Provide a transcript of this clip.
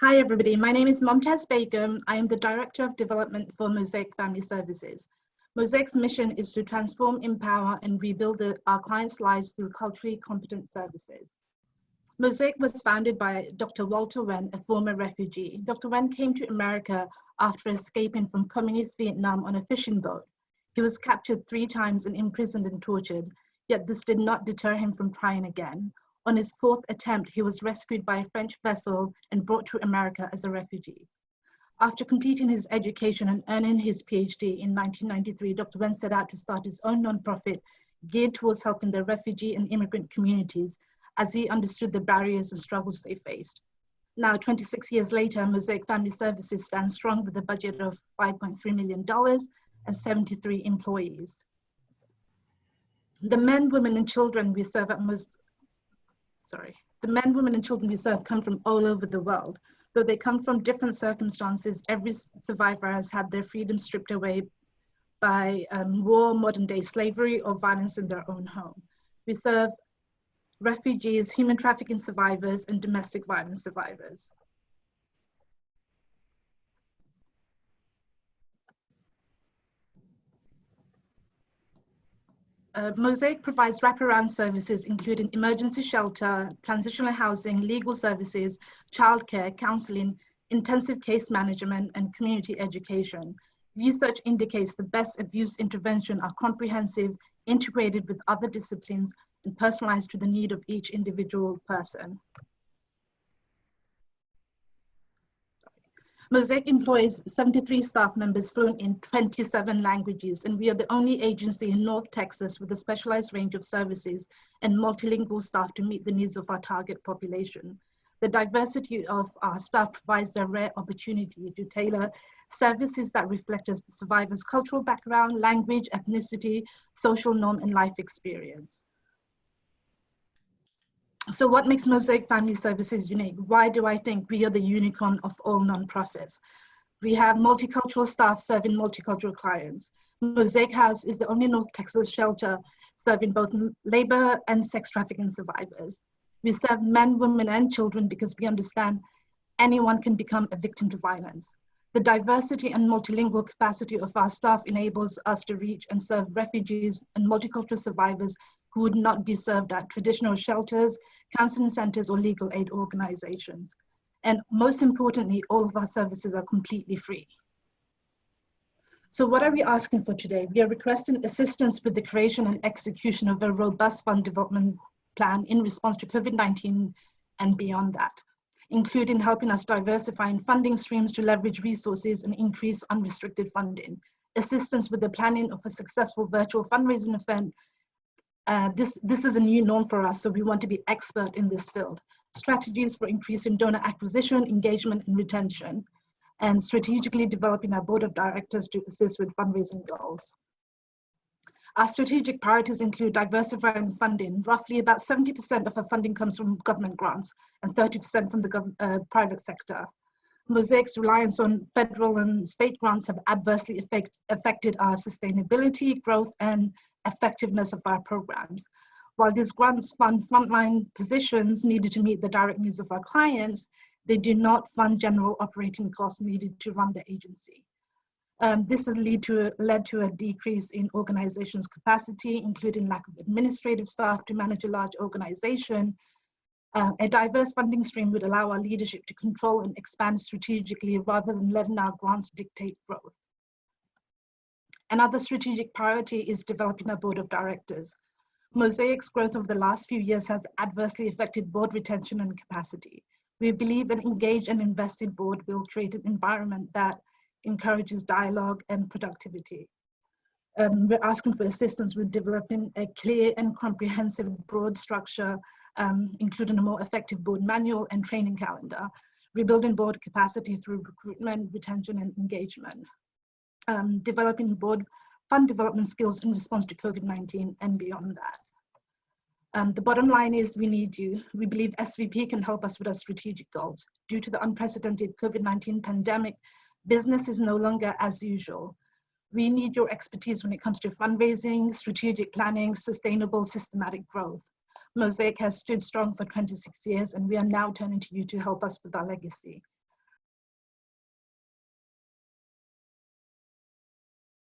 Hi everybody, my name is Mumtaz Begum. I am the Director of Development for Mosaic Family Services. Mosaic's mission is to transform, empower and rebuild our clients' lives through culturally competent services. Mosaic was founded by Dr. Walter Wen, a former refugee. Dr. Wen came to America after escaping from communist Vietnam on a fishing boat. He was captured 3 times and imprisoned and tortured, yet this did not deter him from trying again. On his 4th attempt, he was rescued by a French vessel and brought to America as a refugee. After completing his education and earning his PhD in 1993, Dr. Wen set out to start his own nonprofit geared towards helping the refugee and immigrant communities as he understood the barriers and struggles they faced. Now, 26 years later, Mosaic Family Services stands strong with a budget of $5.3 million and 73 employees. The men, women, and children we serve come from all over the world. Though they come from different circumstances, every survivor has had their freedom stripped away by war, modern-day slavery, or violence in their own home. We serve refugees, human trafficking survivors, and domestic violence survivors. Mosaic provides wraparound services, including emergency shelter, transitional housing, legal services, childcare, counseling, intensive case management, and community education. Research indicates the best abuse intervention are comprehensive, integrated with other disciplines, and personalized to the need of each individual person. Mosaic employs 73 staff members fluent in 27 languages, and we are the only agency in North Texas with a specialized range of services and multilingual staff to meet the needs of our target population. The diversity of our staff provides a rare opportunity to tailor services that reflect a survivor's cultural background, language, ethnicity, social norm, and life experience. So what makes Mosaic Family Services unique? Why do I think we are the unicorn of all nonprofits? We have multicultural staff serving multicultural clients. Mosaic House is the only North Texas shelter serving both labor and sex trafficking survivors. We serve men, women, and children because we understand anyone can become a victim to violence. The diversity and multilingual capacity of our staff enables us to reach and serve refugees and multicultural survivors who would not be served at traditional shelters, counseling centers, or legal aid organizations. And most importantly, all of our services are completely free. So what are we asking for today? We are requesting assistance with the creation and execution of a robust fund development plan in response to COVID-19 and beyond that, including helping us diversify in funding streams to leverage resources and increase unrestricted funding, assistance with the planning of a successful virtual fundraising event. This is a new norm for us, so we want to be expert in this field. Strategies for increasing donor acquisition, engagement, and retention, and strategically developing our board of directors to assist with fundraising goals. Our strategic priorities include diversifying funding. Roughly about 70% of our funding comes from government grants and 30% from the private sector. Mosaic's reliance on federal and state grants have adversely affected our sustainability, growth, and effectiveness of our programs. While these grants fund frontline positions needed to meet the direct needs of our clients, they do not fund general operating costs needed to run the agency. This has led to a decrease in organizations' capacity, including lack of administrative staff to manage a large organization. A diverse funding stream would allow our leadership to control and expand strategically rather than letting our grants dictate growth. Another strategic priority is developing a board of directors. Mosaic's growth over the last few years has adversely affected board retention and capacity. We believe an engaged and invested board will create an environment that encourages dialogue and productivity. We're asking for assistance with developing a clear and comprehensive broad structure, including a more effective board manual and training calendar, rebuilding board capacity through recruitment, retention, and engagement, developing board fund development skills in response to COVID-19 and beyond that. The bottom line is we need you. We believe SVP can help us with our strategic goals. Due to the unprecedented COVID-19 pandemic, business is no longer as usual. We need your expertise when it comes to fundraising, strategic planning, sustainable, systematic growth. Mosaic has stood strong for 26 years, and we are now turning to you to help us with our legacy.